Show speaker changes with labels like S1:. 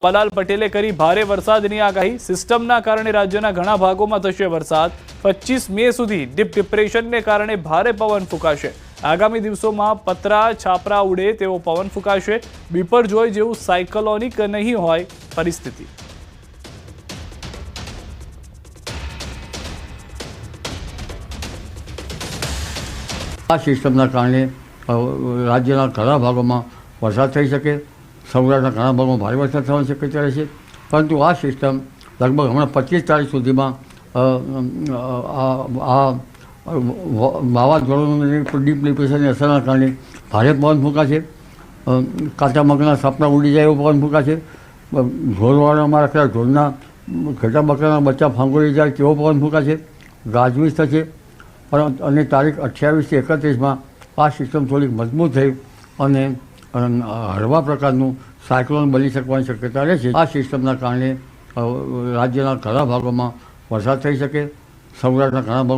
S1: અંબાલાલ પટેલે કરી ભારે વરસાદની આગાહી। સિસ્ટમના કારણે રાજ્યના ઘણા ભાગોમાં થશે વરસાદ। 25 મે સુધી ડીપ ડિપ્રેશનને કારણે ભારે પવન ફૂંકાશે। આગામી દિવસોમાં પતરા છાપરા ઉડે તેવો પવન ફૂંકાશે। બિપરજોય જેવું સાયક્લોનિક નહીં હોય પરિસ્થિતિ।
S2: આ સિસ્ટમના કારણે રાજ્યના ઘણા ભાગોમાં વરસાદ થઈ શકે। સૌરાષ્ટ્રના ઘણા ભાગોમાં ભારે વરસાદ થવાની શક્યતા રહેશે, પરંતુ આ સિસ્ટમ લગભગ હમણાં 25 તારીખ સુધીમાં વાવાઝોડું ડીપ ડિપ્રેશનની અસરના કારણે ભારે પવન ફૂંકાશે। કાચા મગના સપના ઉડી જાય એવો પવન ફૂંકાશે। ઢોરવાડામાં રાખેલા ઢોરના ઘેટા બકરાના બચ્ચા ફાંગોળી જાય તેવો પવન ફૂંકાશે। ગાજવીજ થશે અને તારીખ 28 થી 31માં આ સિસ્ટમ થોડીક મજબૂત થઈ અને હળવા પ્રકારનું સાયક્લોન બની શકવાની શક્યતા રહેશે। આ સિસ્ટમના કારણે રાજ્યના ઘણા ભાગોમાં વરસાદ થઈ શકે। સૌરાષ્ટ્રના ઘણા ભાગોમાં